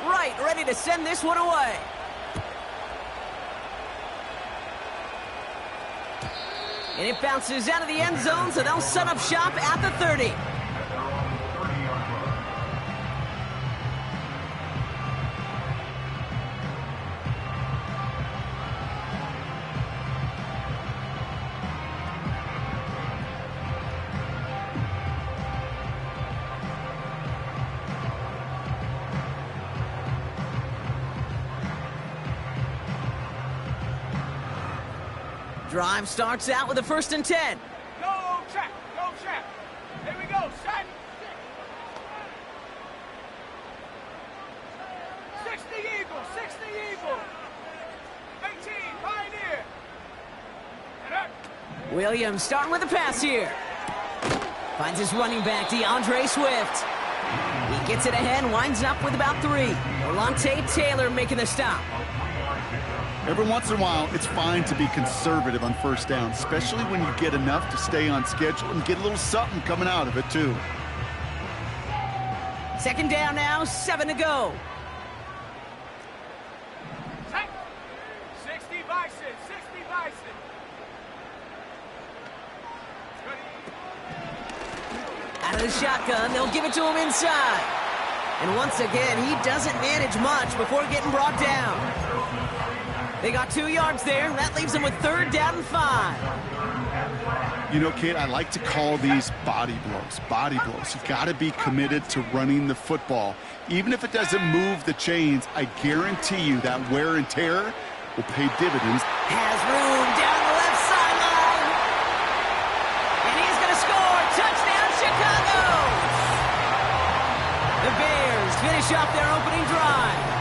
Right, ready to send this one away. And it bounces out of the end zone, so they'll set up shop at the 30. Drive starts out with a 1st and 10. Go check, go check. Here we go, set. 60 Eagle, 60 Eagle. 18, Pioneer. Williams starting with a pass here. Finds his running back, DeAndre Swift. He gets it ahead, winds up with about 3. Olante Taylor making the stop. Every once in a while, it's fine to be conservative on 1st down, especially when you get enough to stay on schedule and get a little something coming out of it, too. 2nd down now, 7 to go. 60 Bison, 60 Bison. Out of the shotgun, they'll give it to him inside. And once again, he doesn't manage much before getting brought down. They got 2 yards there. That leaves them with 3rd down and 5. You know, Kate, I like to call these body blows. Body blows. You've got to be committed to running the football. Even if it doesn't move the chains, I guarantee you that wear and tear will pay dividends. Has room down the left sideline. And he's going to score. Touchdown, Chicago. The Bears finish off their opening drive.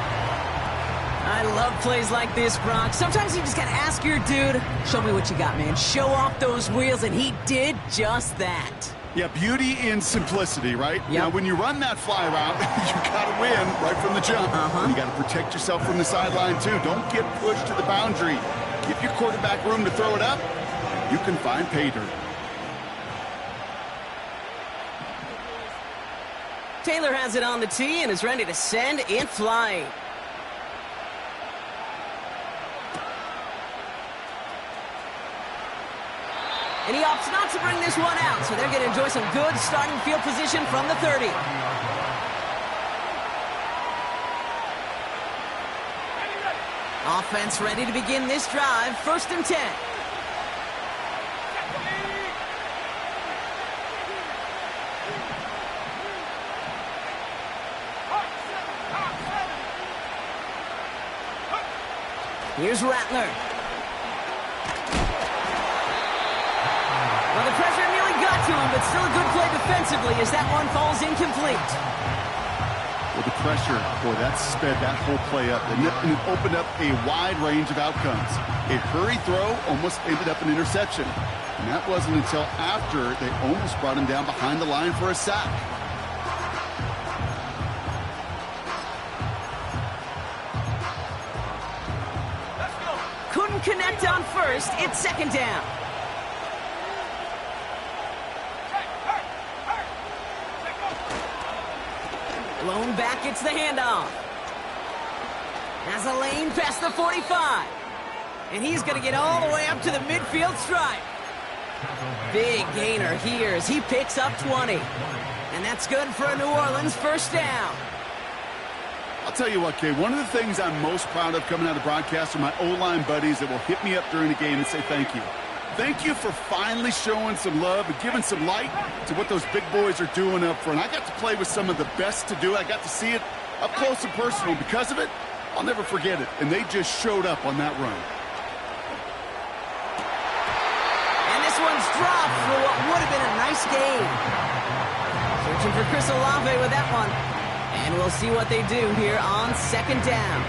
I love plays like this, Brock. Sometimes you just got to ask your dude, show me what you got, man. Show off those wheels, and he did just that. Yeah, beauty in simplicity, right? Yep. Now, when you run that fly route, you got to win right from the jump. You got to protect yourself from the sideline, too. Don't get pushed to the boundary. Give your quarterback room to throw it up. You can find pay dirt. Taylor has it on the tee and is ready to send it flying. And he opts not to bring this one out, so they're going to enjoy some good starting field position from the 30. Offense ready to begin this drive. 1st and 10. Here's Rattler. Well, the pressure nearly got to him, but still a good play defensively as that one falls incomplete. Well, the pressure, boy, that sped that whole play up. And it opened up a wide range of outcomes. A hurry throw almost ended up an interception. And that wasn't until after they almost brought him down behind the line for a sack. Couldn't connect on 1st. It's 2nd down. Blown back, it's the handoff. Has a lane past the 45. And he's going to get all the way up to the midfield stripe. Big gainer here as he picks up 20. And that's good for a New Orleans 1st down. I'll tell you what, Kay, one of the things I'm most proud of coming out of broadcast are my O-line buddies that will hit me up during the game and say thank you. Thank you for finally showing some love and giving some light to what those big boys are doing up front. I got to play with some of the best to do it. I got to see it up close and personal. Because of it, I'll never forget it. And they just showed up on that run. And this one's dropped for what would have been a nice game. Searching for Chris Olave with that one. And we'll see what they do here on 2nd down.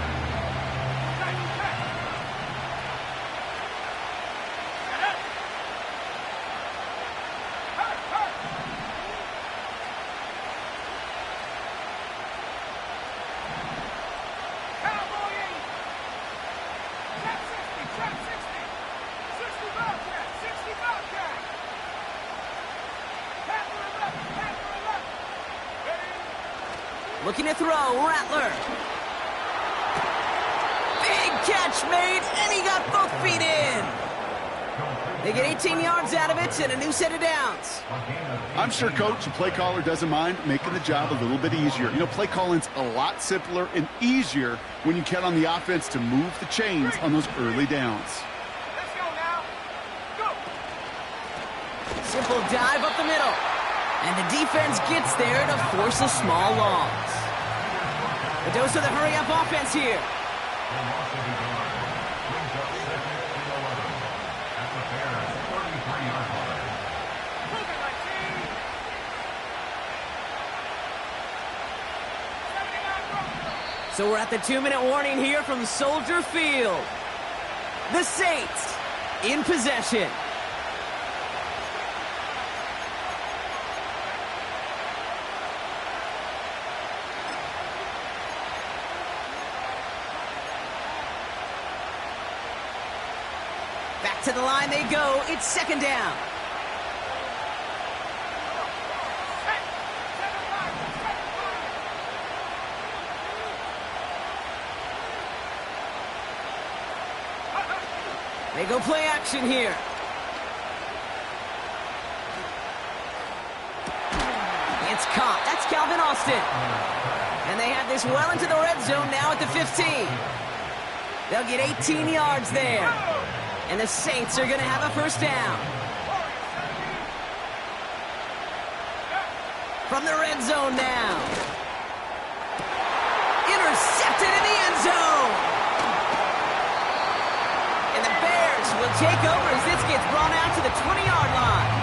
Looking to throw, Rattler. Big catch made, and he got both feet in. They get 18 yards out of it and a new set of downs. I'm sure coach and play caller doesn't mind making the job a little bit easier. You know, play calling's a lot simpler and easier when you count on the offense to move the chains on those early downs. Let's go now. Go. Simple dive up the middle. And the defense gets there to force a small loss. A dose of the hurry-up offense here. So we're at the 2-minute warning here from Soldier Field. The Saints in possession. Back to the line they go. It's second down. They go play action here. It's caught. That's Calvin Austin. And they have this well into the red zone now at the 15. They'll get 18 yards there. And the Saints are going to have a first down. From the red zone now. Intercepted in the end zone. And the Bears will take over as this gets brought out to the 20-yard line.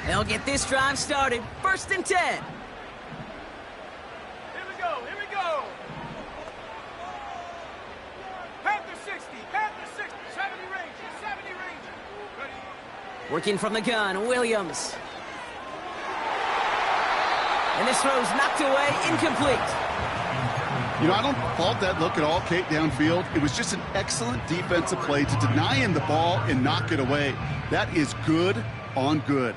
They'll get this drive started. 1st and 10. Here we go. Here we go. Panther 60. Panther 60. 70 Ranger. 70 Ranger. Ready? Working from the gun, Williams. And this throw's knocked away, incomplete. You know, I don't fault that look at all, Kate, downfield. It was just an excellent defensive play to deny him the ball and knock it away. That is good on good.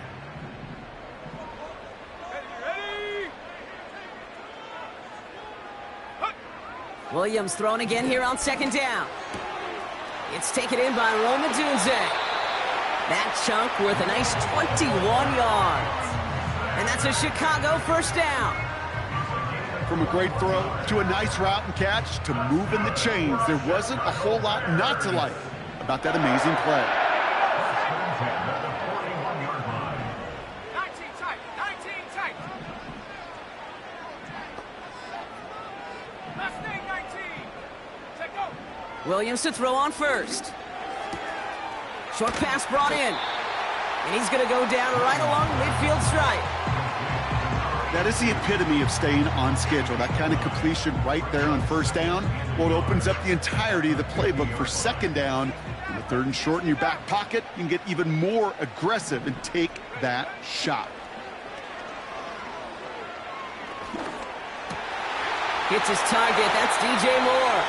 Williams thrown again here on 2nd down. It's taken in by Rome Odunze. That chunk worth a nice 21 yards. And that's a Chicago first down. From a great throw to a nice route and catch to moving the chains, there wasn't a whole lot not to like about that amazing play. 19 tight. 19 tight. Mustang 19. Check go. Williams to throw on first. Short pass brought in. And he's going to go down right along midfield stripe. That is the epitome of staying on schedule. That kind of completion right there on 1st down. Well, it opens up the entirety of the playbook for 2nd down. In the 3rd and short in your back pocket, you can get even more aggressive and take that shot. Hits his target. That's DJ Moore.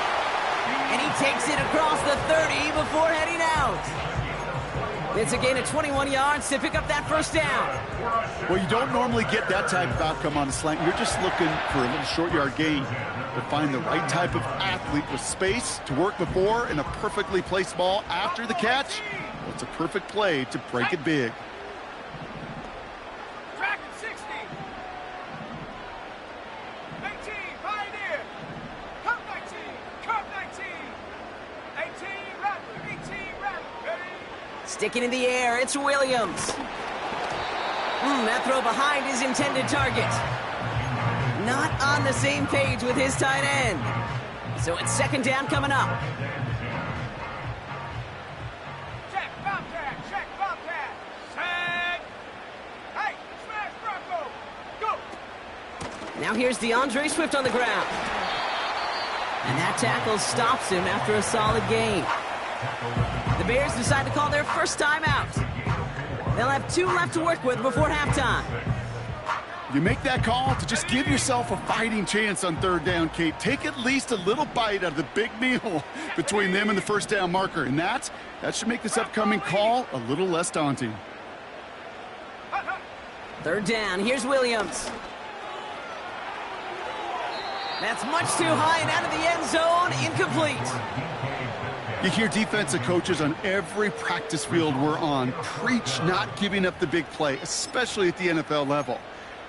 And he takes it across the 30 before heading out. It's a gain of 21 yards to pick up that first down. Well, you don't normally get that type of outcome on a slant. You're just looking for a little short yard gain. To find the right type of athlete with space to work before and a perfectly placed ball after the catch. Well, it's a perfect play to break it big. Track at 60. 18, Pioneer. Cup 19. Cup 19. 18, Rattler. 18, Rattler. Ready? Sticking in the air, it's Williams. That throw behind his intended target. Not on the same page with his tight end. So it's 2nd down coming up. Check, Bobcat. Check, Bobcat. Set. Hey, smash Bronco. Go. Now here's DeAndre Swift on the ground. And that tackle stops him after a solid gain. The Bears decide to call their first time out. They'll have 2 left to work with before halftime. You make that call to just give yourself a fighting chance on third down, Kate. Take at least a little bite out of the big meal between them and the first down marker. And that should make this upcoming call a little less daunting. Third down, here's Williams. That's much too high and out of the end zone, incomplete. You hear defensive coaches on every practice field we're on preach not giving up the big play, especially at the NFL level.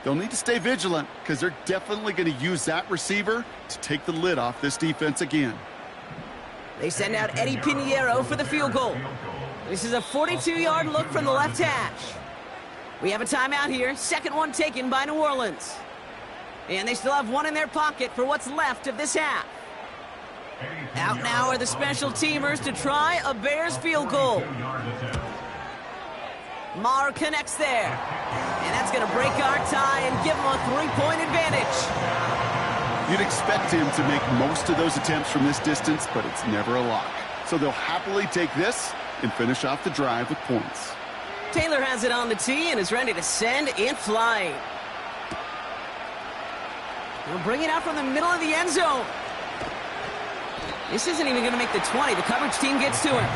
They'll need to stay vigilant because they're definitely going to use that receiver to take the lid off this defense again. They send out Eddie Pinheiro for the field goal. This is a 42-yard look from the left hash. We have a timeout here, second one taken by New Orleans. And they still have one in their pocket for what's left of this half. Out now are the special teamers to try a Bears field goal. Maher connects there. And that's going to break our tie and give them a 3-point advantage. You'd expect him to make most of those attempts from this distance, but it's never a lock. So they'll happily take this and finish off the drive with points. Taylor has it on the tee and is ready to send it flying. He'll bring it out from the middle of the end zone. This isn't even going to make the 20. The coverage team gets to him.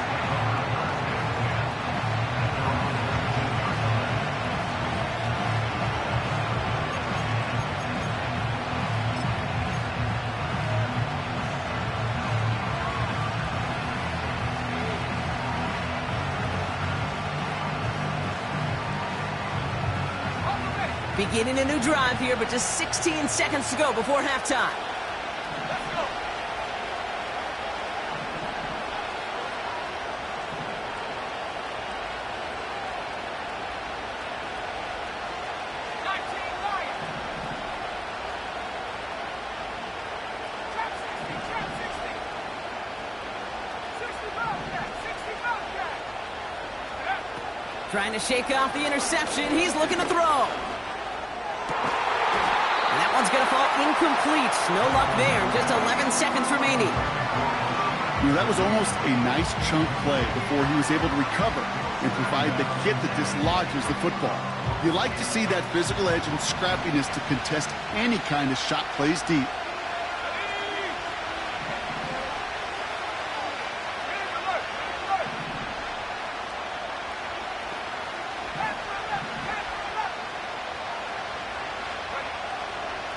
Beginning a new drive here, but just 16 seconds to go before halftime. Trying to shake off the interception. He's looking to throw. And that one's going to fall incomplete. No luck there. Just 11 seconds remaining. You know, that was almost a nice chunk play before he was able to recover and provide the hit that dislodges the football. You like to see that physical edge and scrappiness to contest any kind of shot plays deep.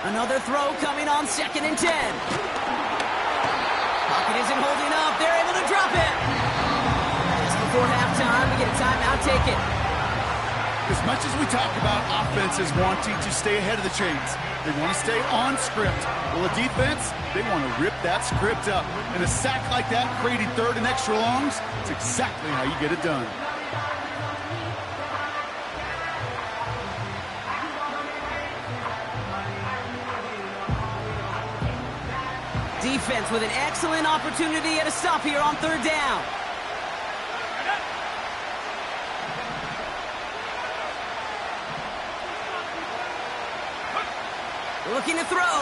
Another throw coming on 2nd and 10. Pocket isn't holding up. They're able to drop it. Just before halftime, we get a timeout taken. As much as we talk about offenses wanting to stay ahead of the chains, they want to stay on script. Well, the defense, they want to rip that script up. And a sack like that, creating third and extra longs, it's exactly how you get it done. Defense with an excellent opportunity at a stop here on third down. Looking to throw.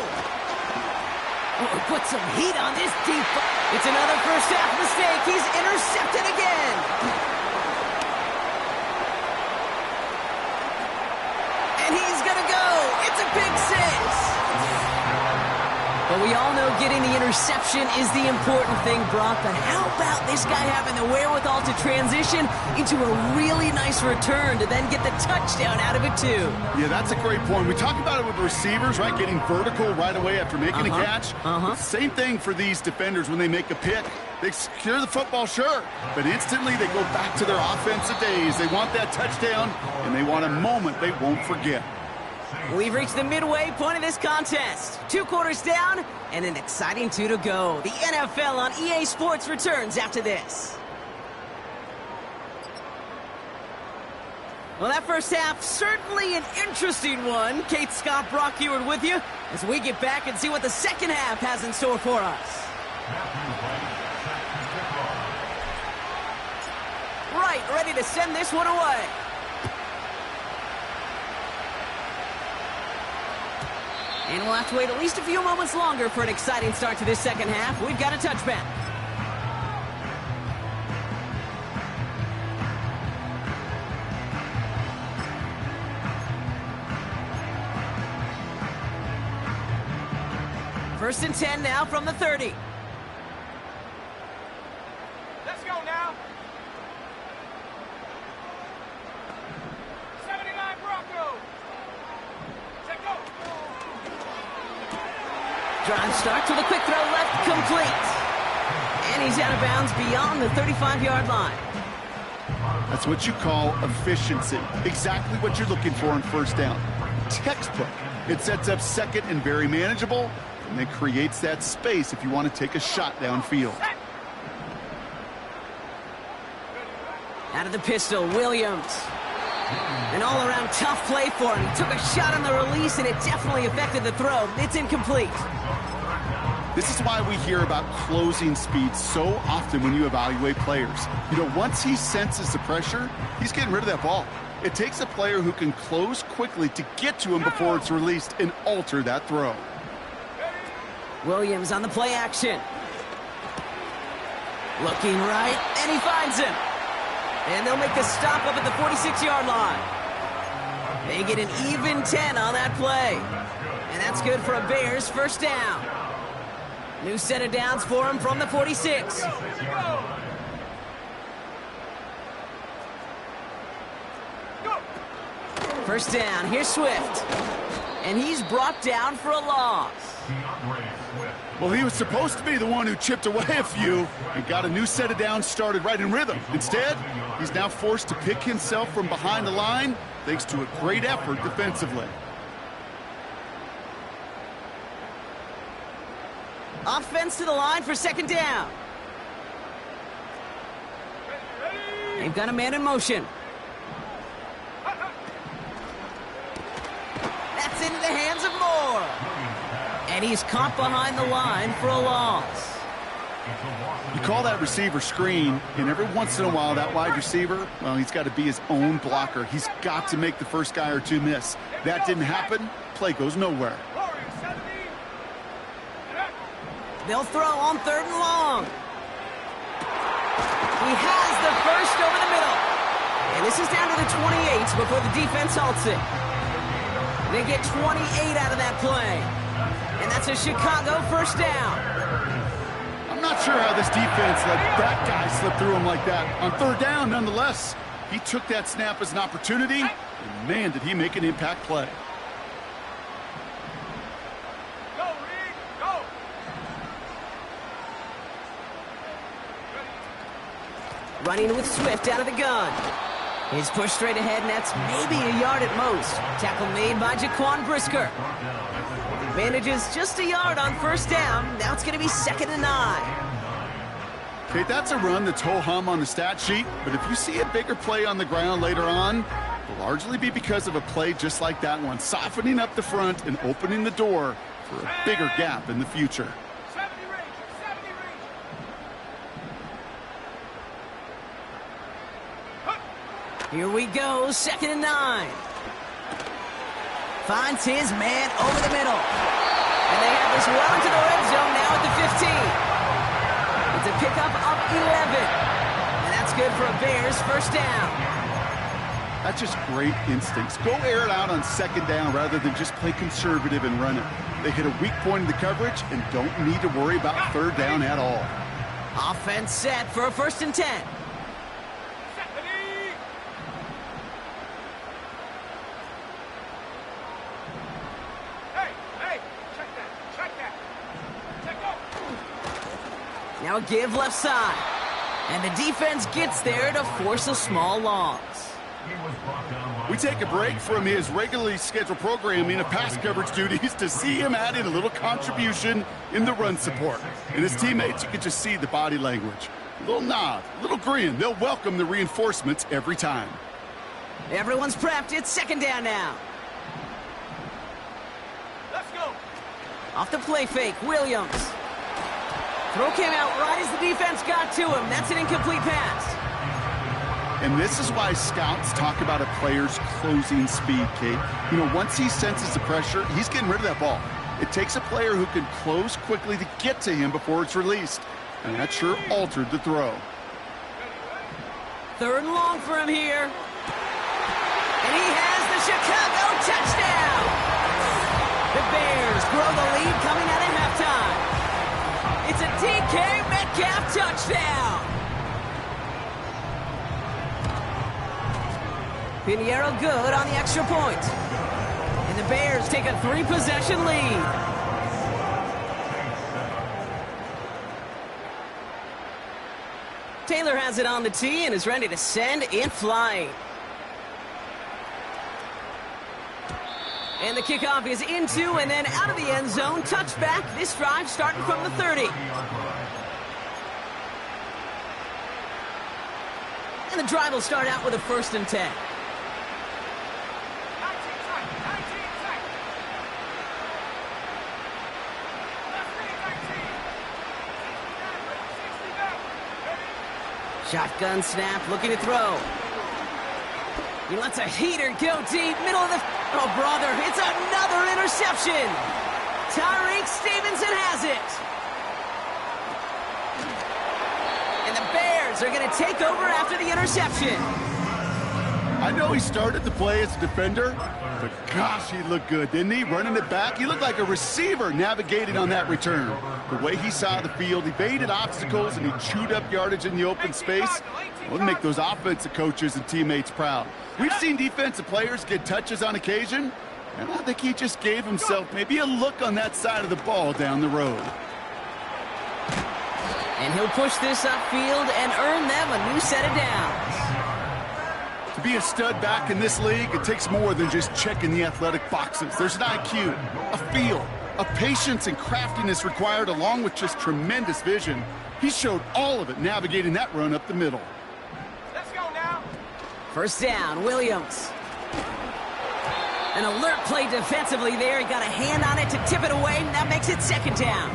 Oh, put some heat on this defense. It's another first half mistake. He's intercepted again. And he's going to go. It's a big 6. But we all know getting the interception is the important thing, Brock. But how about this guy having the wherewithal to transition into a really nice return to then get the touchdown out of it, too? Yeah, that's a great point. We talk about it with receivers, right? Getting vertical right away after making a catch. Same thing for these defenders when they make a pick. They secure the football, sure, but instantly they go back to their offensive days. They want that touchdown, and they want a moment they won't forget. We've reached the midway point of this contest. 2 quarters down and an exciting 2 to go. The NFL on EA Sports returns after this. Well, that first half, certainly an interesting one. Kate Scott, Brock Huard with you as we get back and see what the second half has in store for us. Right, ready to send this one away. And we'll have to wait at least a few moments longer for an exciting start to this second half. We've got a touchback. First and 10 now from the 30. Let's go now. 79 Broncos. Set go. Drive start to the quick throw left, complete. And he's out of bounds beyond the 35-yard line. That's what you call efficiency. Exactly what you're looking for on first down. Textbook. It sets up second and very manageable, and it creates that space if you want to take a shot downfield. Out of the pistol, Williams. An all-around tough play for him. He took a shot on the release, and it definitely affected the throw. It's incomplete. This is why we hear about closing speed so often when you evaluate players. You know, once he senses the pressure, he's getting rid of that ball. It takes a player who can close quickly to get to him before it's released and alter that throw. Williams on the play action. Looking right, and he finds him. And they'll make the stop up at the 46-yard line. They get an even 10 on that play. And that's good for a Bears first down. New set of downs for him from the 46. First down, here's Swift. And he's brought down for a loss. Well, he was supposed to be the one who chipped away a few and got a new set of downs started right in rhythm. Instead, he's now forced to pick himself from behind the line thanks to a great effort defensively. Offense to the line for second down. They've got a man in motion. That's into the hands of Moore. And he's caught behind the line for a loss. You call that receiver screen, and every once in a while that wide receiver, well, he's got to be his own blocker. He's got to make the first guy or two miss. That didn't happen, play goes nowhere. They'll throw on third and long. He has the first over the middle. And this is down to the 28 before the defense halts it. They get 28 out of that play. And that's a Chicago first down. I'm not sure how this defense let that guy slip through him like that. On third down, nonetheless, he took that snap as an opportunity, and man, did he make an impact play. Running with Swift out of the gun. He's pushed straight ahead, and that's maybe a yard at most. Tackle made by Jaquan Brisker. Manages just a yard on first down. Now it's going to be 2nd and 9. Okay, that's a run that's ho-hum on the stat sheet, but if you see a bigger play on the ground later on, it'll largely be because of a play just like that one, softening up the front and opening the door for a bigger gap in the future. Here we go, 2nd and 9. Finds his man over the middle. And they have this well into the red zone now at the 15. It's a pickup of 11. And that's good for a Bears first down. That's just great instincts. Go air it out on second down rather than just play conservative and run it. They hit a weak point in the coverage and don't need to worry about third down at all. Offense set for a 1st and 10. Now a give left side. And the defense gets there to force a small loss. We take a break from his regularly scheduled programming of pass coverage duties to see him add in a little contribution in the run support. And his teammates, you can just see the body language. A little nod, a little grin. They'll welcome the reinforcements every time. Everyone's prepped. It's 2nd down now. Let's go. Off the play fake, Williams. Throw came out right as the defense got to him. That's an incomplete pass. And this is why scouts talk about a player's closing speed, Kate. You know, once he senses the pressure, he's getting rid of that ball. It takes a player who can close quickly to get to him before it's released. And that sure altered the throw. 3rd and long for him here. And he has the Chicago touchdown. The Bears grow the lead coming out at halftime. It's a DK Metcalf touchdown. Pinheiro good on the extra point. And the Bears take a 3-possession lead. Taylor has it on the tee and is ready to send it flying. And the kickoff is into and then out of the end zone. Touchback. This drive starting from the 30. And the drive will start out with a 1st and 10. Shotgun snap, looking to throw. He lets a heater go deep, middle of the... Oh, brother, it's another interception. Tyreek Stevenson has it. And the Bears are going to take over after the interception. I know he started the play as a defender, but gosh, he looked good, didn't he? Running it back, he looked like a receiver navigating on that return. The way he saw the field, evaded obstacles, and he chewed up yardage in the open space. Will make those offensive coaches and teammates proud. We've seen defensive players get touches on occasion, and I think he just gave himself maybe a look on that side of the ball down the road. And he'll push this upfield and earn them a new set of downs. To be a stud back in this league, it takes more than just checking the athletic boxes. There's an IQ, a feel, a patience and craftiness required along with just tremendous vision. He showed all of it navigating that run up the middle. Let's go now. 1st down, Williams. An alert play defensively there. He got a hand on it to tip it away, and that makes it 2nd down.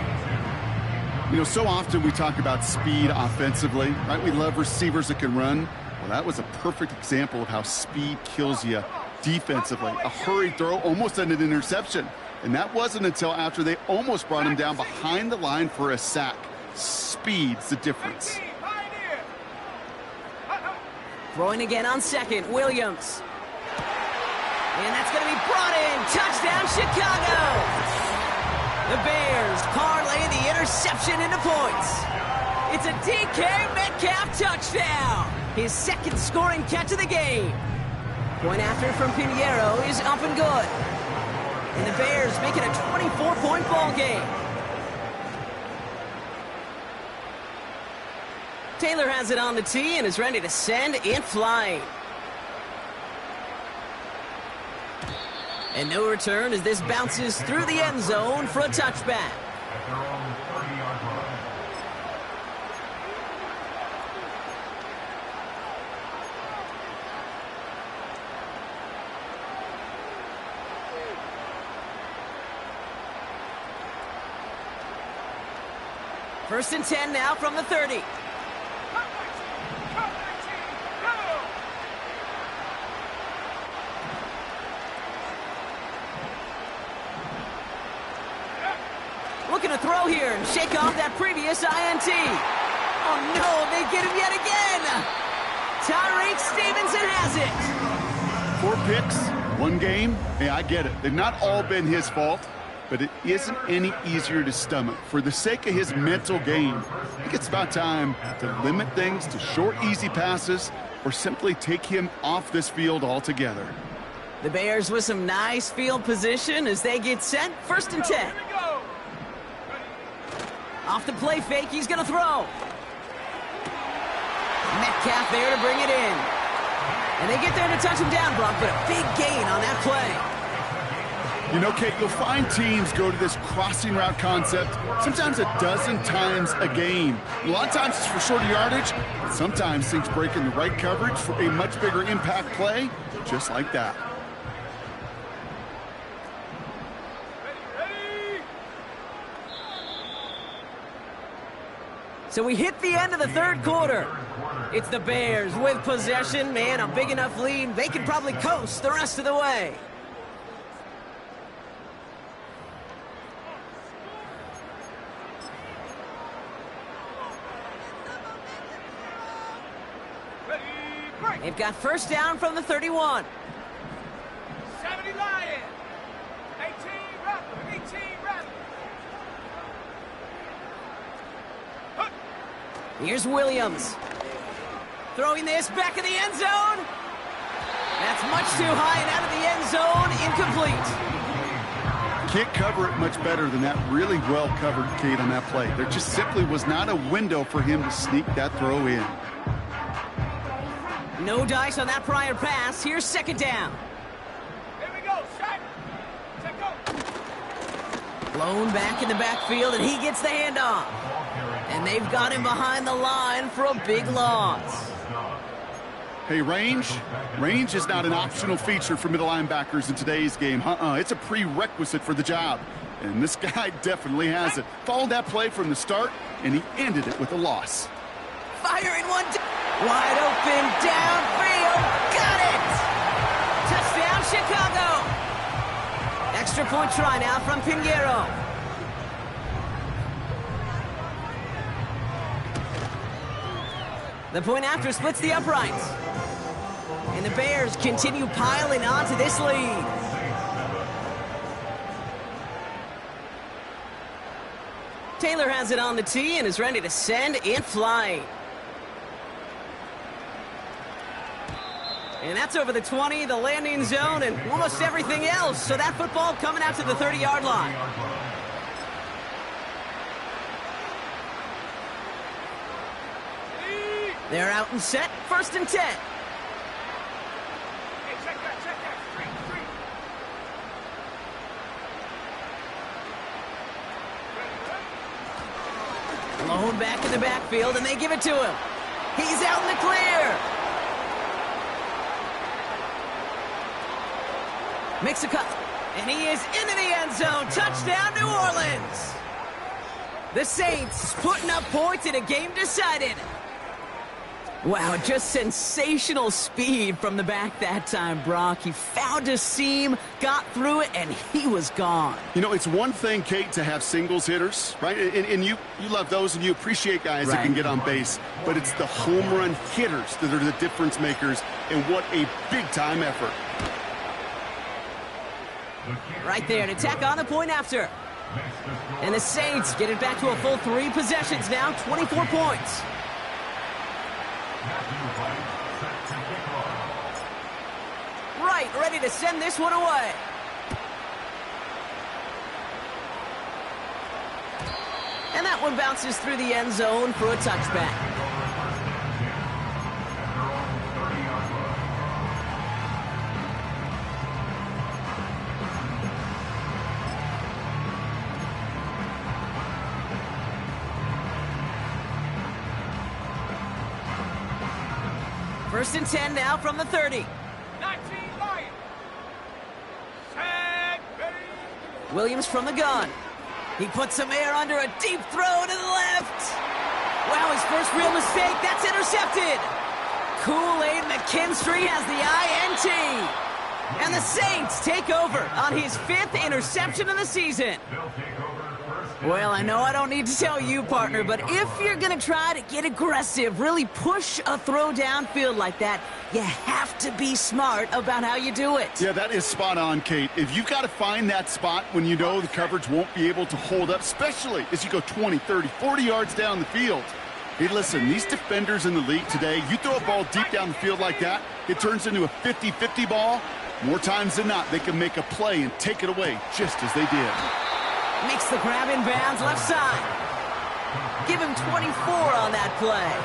You know, so often we talk about speed offensively, right? We love receivers that can run. Well, that was a perfect example of how speed kills you defensively. A hurried throw almost ended an interception. And that wasn't until after they almost brought him down behind the line for a sack. Speed's the difference. Throwing again on 2nd, Williams. And that's going to be brought in. Touchdown, Chicago. The Bears parlay the interception into points. It's a DK Metcalf touchdown. His 2nd scoring catch of the game. Point after from Pinheiro is up and good. And the Bears make it a 24-point ball game. Taylor has it on the tee and is ready to send it flying. And no return as this bounces through the end zone for a touchback. First and 10 now from the 30. Looking to throw here and shake off that previous INT. Oh no, they get him yet again. Tyreek Stevenson has it. 4 picks, 1 game. Hey, I get it. They've not all been his fault, but it isn't any easier to stomach. For the sake of his mental game, I think it's about time to limit things to short, easy passes or simply take him off this field altogether. The Bears with some nice field position as they get set. 1st and 10. Off the play fake, he's going to throw. Metcalf there to bring it in. And they get there to touch him down, Brock, but a big gain on that play. You know, Kate, you'll find teams go to this crossing route concept sometimes a dozen times a game. A lot of times it's for shorter yardage, but sometimes things break in the right coverage for a much bigger impact play, just like that. So we hit the end of the 3rd quarter. It's the Bears with possession. Man, a big enough lead. They can probably coast the rest of the way. They've got 1st down from the 31. 70 Lions. 18 Rebels. 18 Rebels. Here's Williams. Throwing this back in the end zone. That's much too high and out of the end zone. Incomplete. Can't cover it much better than that. Really well covered, Kate, on that play. There just simply was not a window for him to sneak that throw in. No dice on that prior pass. Here's second down. Here we go. Set. Set, go. Blown back in the backfield, and he gets the handoff. And they've got him behind the line for a big loss. Hey, range is not an optional feature for middle linebackers in today's game. It's a prerequisite for the job. And this guy definitely has it. Followed that play from the start, and he ended it with a loss. Firing one. Wide open downfield. Got it! Touchdown, Chicago! Extra point try now from Pinheiro. The point after splits the uprights. And the Bears continue piling onto this lead. Taylor has it on the tee and is ready to send in flight. And that's over the 20, the landing zone, and almost everything else. So that football coming out to the 30-yard line. They're out and set, 1st and 10. Hey, check that. Straight. Blown back in the backfield, and they give it to him. He's out in the clear. Makes a cut, and he is into the end zone. Touchdown, New Orleans. The Saints putting up points in a game decided. Wow, just sensational speed from the back that time, Brock. He found a seam, got through it, and he was gone. You know, it's one thing, Kate, to have singles hitters, right? And you love those, and you appreciate guys that can get on base. But it's the home run hitters that are the difference makers, and what a big-time effort. Right there to tack on the point after. And the Saints get it back to a full 3 possessions now, 24 points. Right, ready to send this one away. And that one bounces through the end zone for a touchback. First and 10 now from the 30. 19 Lions. Set, ready. Williams from the gun. He puts some air under a deep throw to the left. Wow, his first real mistake. That's intercepted. Kool-Aid McKinstry has the INT. And the Saints take over on his 5th interception of the season. Well, I know I don't need to tell you, partner, but if you're going to try to get aggressive, really push a throw downfield like that, you have to be smart about how you do it. Yeah, that is spot on, Kate. If you've got to find that spot when you know the coverage won't be able to hold up, especially as you go 20, 30, 40 yards down the field. Hey, listen, these defenders in the league today, you throw a ball deep down the field like that, it turns into a 50-50 ball. More times than not, they can make a play and take it away just as they did. Makes the grab in bounds left side. Give him 24 on that play.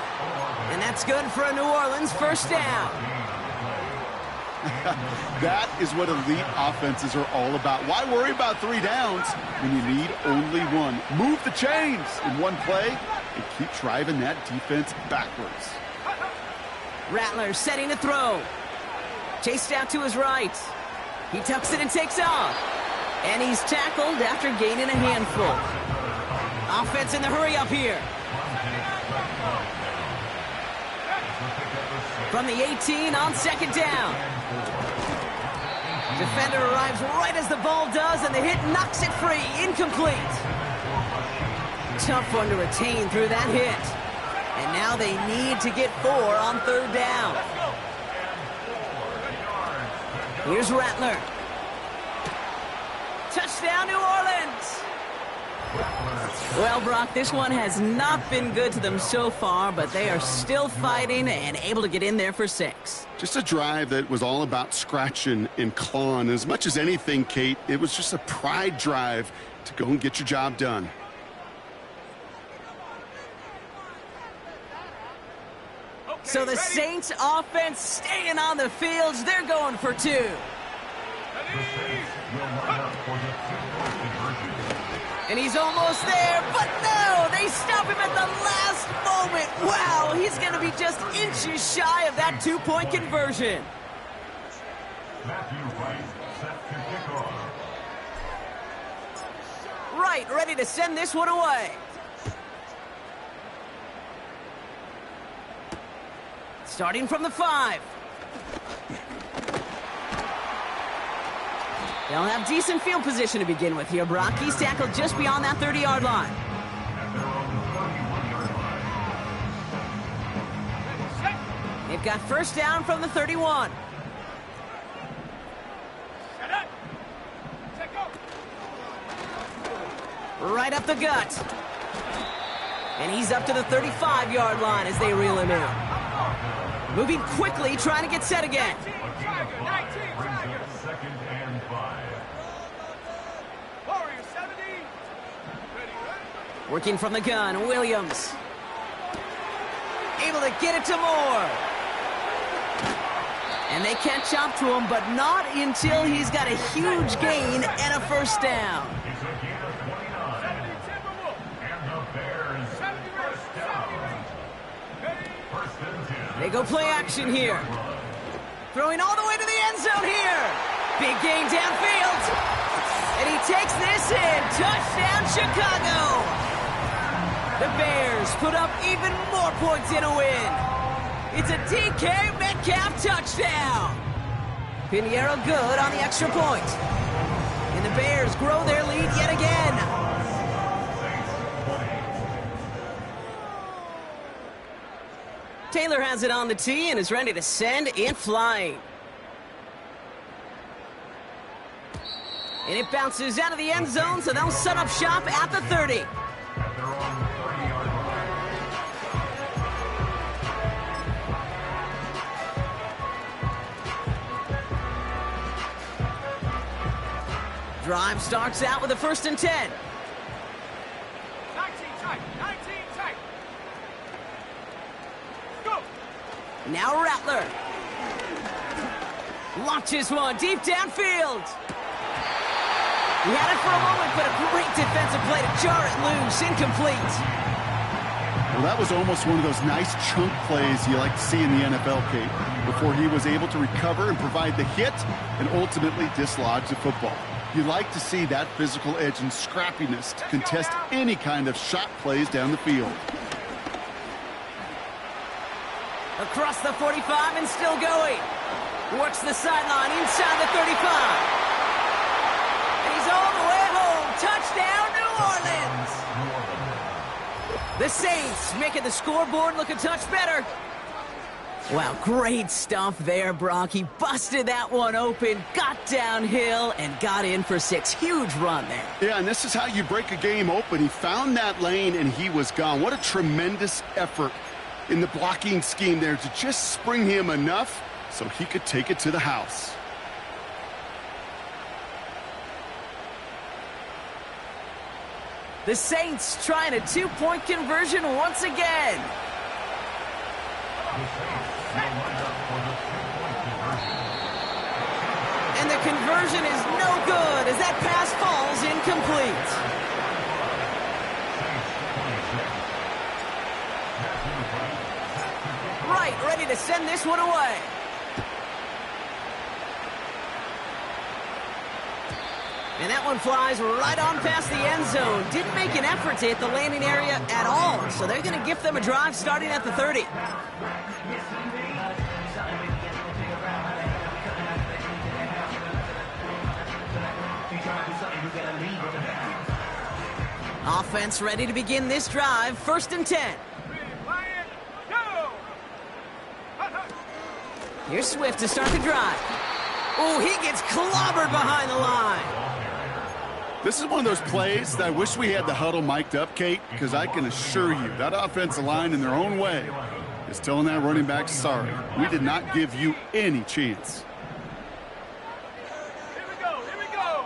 And that's good for a New Orleans first down. That is what elite offenses are all about. Why worry about 3 downs when you need only 1? Move the chains in one play and keep driving that defense backwards. Rattler setting to throw. Chased out to his right. He tucks it and takes off. And he's tackled after gaining a handful. Offense in the hurry up here. From the 18 on second down. Defender arrives right as the ball does, and the hit knocks it free. Incomplete. Tough one to retain through that hit. And now they need to get 4 on third down. Here's Rattler. Touchdown, New Orleans. Well, Brock, this one has not been good to them so far, but they are still fighting and able to get in there for 6. Just a drive that was all about scratching and clawing. As much as anything, Kate, it was just a pride drive to go and get your job done. So the Saints offense staying on the fields. They're going for 2. And he's almost there, but no! They stop him at the last moment. Wow, he's going to be just inches shy of that 2-point conversion. Right, ready to send this one away. Starting from the 5. They'll have decent field position to begin with here, Brock. He's tackled just beyond that 30-yard line. They've got first down from the 31. Right up the gut. And he's up to the 35-yard line as they reel him in. Moving quickly, trying to get set again. Working from the gun, Williams. Able to get it to Moore. And they catch up to him, but not until he's got a huge gain and a first down. They go play action here. Throwing all the way to the end zone here. Big gain downfield. And he takes this in. Touchdown, Chicago. The Bears put up even more points in a win. It's a DK Metcalf touchdown. Pinheiro good on the extra point. And the Bears grow their lead yet again. Taylor has it on the tee and is ready to send it flying. And it bounces out of the end zone, so they'll set up shop at the 30. Drive starts out with a 1st and 10. 19 tight, 19 tight. Go. Now Rattler. Launches one deep downfield. He had it for a moment, but a great defensive play to jar it loose. Incomplete. Well, that was almost one of those nice chunk plays you like to see in the NFL, Kate, before he was able to recover and provide the hit and ultimately dislodge the football. You like to see that physical edge and scrappiness to contest any kind of shot plays down the field. Across the 45 and still going. Works the sideline inside the 35. And he's all the way home. Touchdown, New Orleans. The Saints making the scoreboard look a touch better. Wow, great stuff there, Brock. He busted that one open, got downhill, and got in for 6. Huge run there. Yeah, and this is how you break a game open. He found that lane, and he was gone. What a tremendous effort in the blocking scheme there to just spring him enough so he could take it to the house. The Saints trying a 2-point conversion once again. And the conversion is no good as that pass falls incomplete. Right, ready to send this one away. And that one flies right on past the end zone. Didn't make an effort to hit the landing area at all. So they're going to gift them a drive starting at the 30. Offense ready to begin this drive. 1st and 10. Here's Swift to start the drive. Oh, he gets clobbered behind the line. This is one of those plays that I wish we had the huddle mic'd up, Kate, because I can assure you that offensive line in their own way is telling that running back, sorry, we did not give you any chance. Here we go, here we go.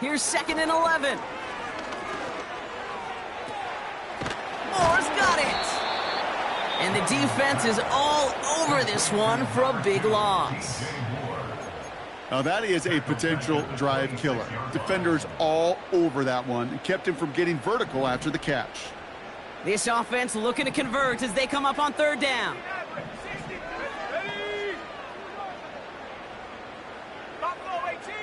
Here's 2nd and 11. Moore's got it. And the defense is all over this one for a big loss. Now that is a potential drive killer. Defenders all over that one and kept him from getting vertical after the catch. This offense looking to convert as they come up on 3rd down. 60, ready. Buffalo 18.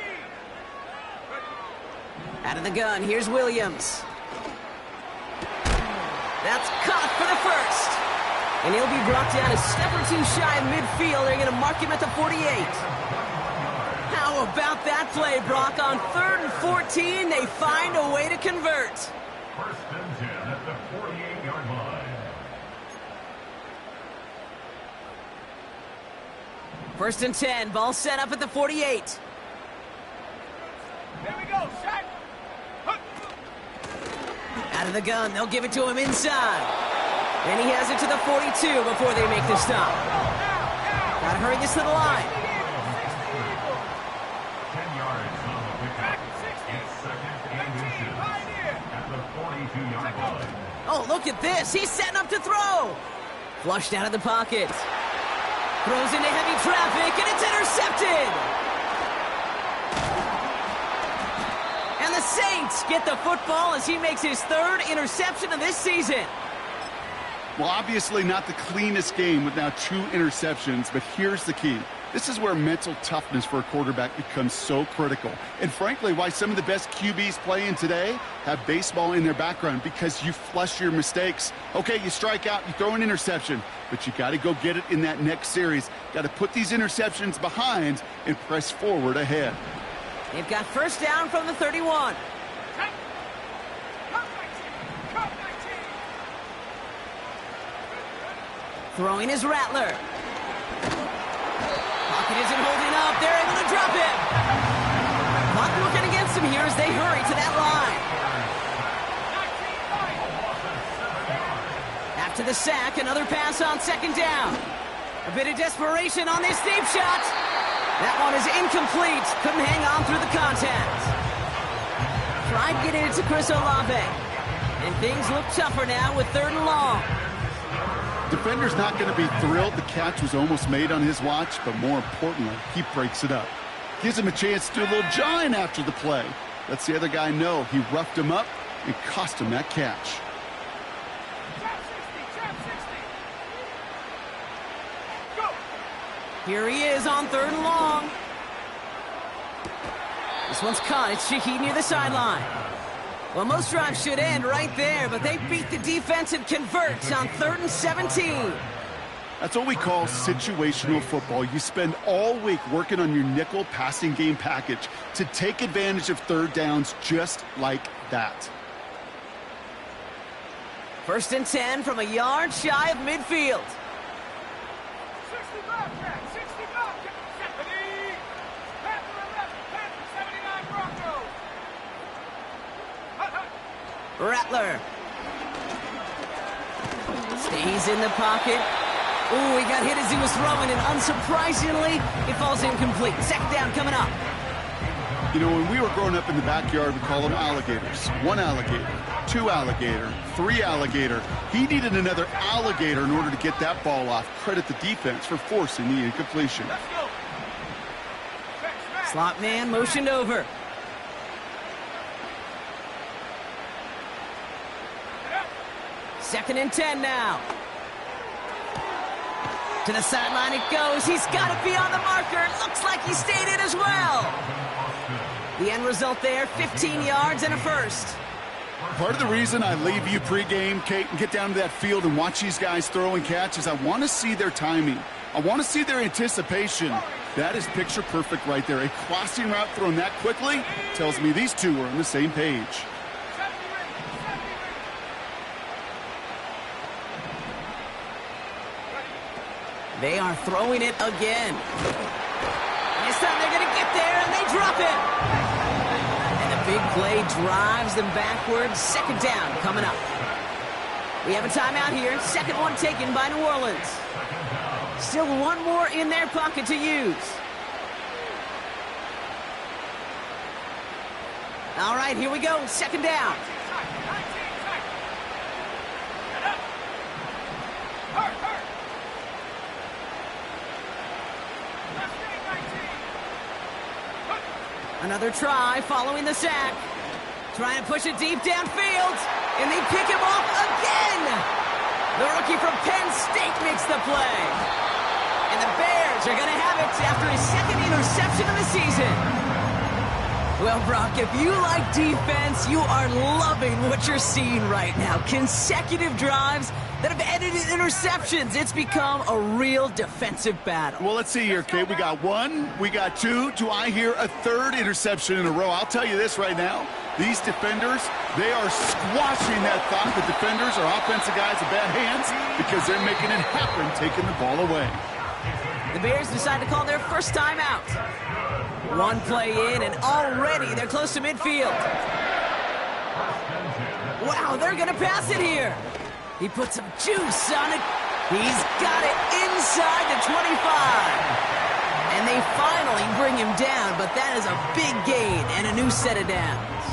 Out of the gun, here's Williams. That's caught for the first. And he'll be brought down a step or two shy of midfield. They're going to mark him at the 48. How about that play, Brock? On 3rd and 14, they find a way to convert. 1st and 10 at the 48-yard line. 1st and 10, ball set up at the 48. Here we go, set. Out of the gun, they'll give it to him inside. And he has it to the 42 before they make the stop. Gotta hurry this to the line. 10 yards on the pickup. It's 2nd and inches at the 42-yard line. Oh, look at this. He's setting up to throw. Flushed out of the pocket. Throws into heavy traffic, and it's intercepted. And the Saints get the football as he makes his 3rd interception of this season. Well, obviously not the cleanest game with now 2 interceptions, but here's the key. This is where mental toughness for a quarterback becomes so critical. And frankly, why some of the best QBs playing today have baseball in their background, because you flush your mistakes. Okay, you strike out, you throw an interception, but you got to go get it in that next series. Got to put these interceptions behind and press forward ahead. They've got 1st down from the 31. Throwing is Rattler. Pocket isn't holding up. They're able to drop it. Clock working against him here as they hurry to that line. After the sack, another pass on 2nd down. A bit of desperation on this deep shot. That one is incomplete. Couldn't hang on through the contact. Tried getting it to Chris Olave. And things look tougher now with 3rd and long. Defender's not going to be thrilled the catch was almost made on his watch, but more importantly, he breaks it up. Gives him a chance to do a little jawing after the play. Lets the other guy know he roughed him up and cost him that catch. Trap 60. Go. Here he is on 3rd and long. This one's caught. It's Shaheed near the sideline. Well, most drives should end right there, but they beat the defense and convert on 3rd and 17. That's what we call situational football. You spend all week working on your nickel passing game package to take advantage of 3rd downs just like that. 1st and 10 from a yard shy of midfield. 60 Bobcat, 60 Bobcat, 70. Panther 11, Panther 79 Broncos. Rattler. Stays in the pocket. Ooh, he got hit as he was throwing, and unsurprisingly, it falls incomplete. 2nd down coming up. You know, when we were growing up in the backyard, we call them alligators. 1 alligator, 2 alligator, 3 alligator. He needed another alligator in order to get that ball off. Credit the defense for forcing the incompletion. Let's go. Slot man motioned over. Second and 10 now. To the sideline it goes. He's got to be on the marker. Looks like he stayed in as well. The end result there, 15 yards and a first. Part of the reason I leave you pregame, Kate, and get down to that field and watch these guys throw and catch is I want to see their timing. I want to see their anticipation. That is picture perfect right there. A crossing route thrown that quickly tells me these two are on the same page. They are throwing it again. This time they're going to get there, and they drop it. And the big play drives them backwards. Second down coming up. We have a timeout here. Second one taken by New Orleans. Still one more in their pocket to use. All right, here we go. Second down. Another try following the sack. Trying to push it deep downfield. And they pick him off again. The rookie from Penn State makes the play. And the Bears are going to have it after his second interception of the season. Well, Brock, if you like defense, you are loving what you're seeing right now. Consecutive drives that have ended in interceptions. It's become a real defensive battle. Well, let's see here, Kate. We got one, we got two. Do I hear a third interception in a row? I'll tell you this right now. These defenders, they are squashing that thought. The defenders are offensive guys with bad hands because they're making it happen, taking the ball away. The Bears decide to call their first time out. One play in, and already they're close to midfield. Wow, they're going to pass it here. He put some juice on it. He's got it inside the 25. And they finally bring him down, but that is a big gain and a new set of downs.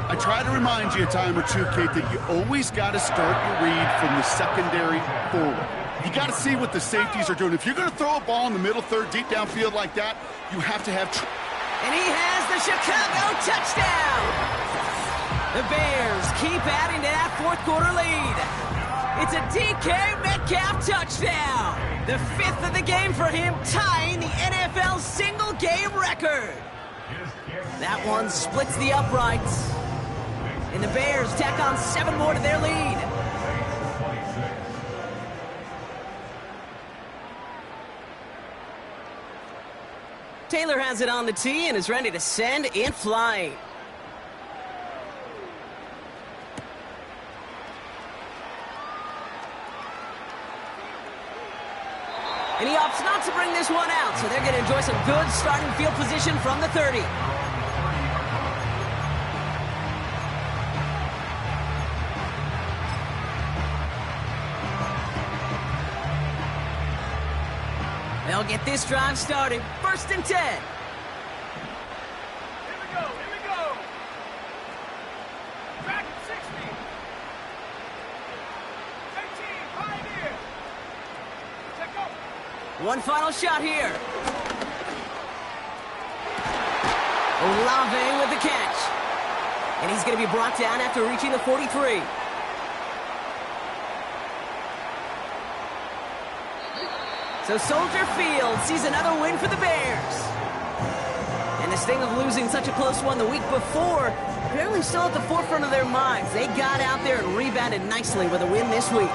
I try to remind you a time or two, Kate, that you always got to start your read from the secondary forward. You got to see what the safeties are doing. If you're going to throw a ball in the middle third, deep downfield like that, you have to have... And he has the Chicago touchdown! The Bears keep adding to that fourth quarter lead. It's a DK Metcalf touchdown! The fifth of the game for him, tying the NFL single-game record. That one splits the uprights. And the Bears tack on 7 more to their lead. Taylor has it on the tee and is ready to send it flying. And he opts not to bring this one out, so they're going to enjoy some good starting field position from the 30. They'll get this drive started. 1st and 10. Here we go. Back at 60. 18, Pioneer. Check go. One final shot here. Olave with the catch. And he's going to be brought down after reaching the 43. So Soldier Field sees another win for the Bears. And the sting of losing such a close one the week before, apparently still at the forefront of their minds. They got out there and rebounded nicely with a win this week.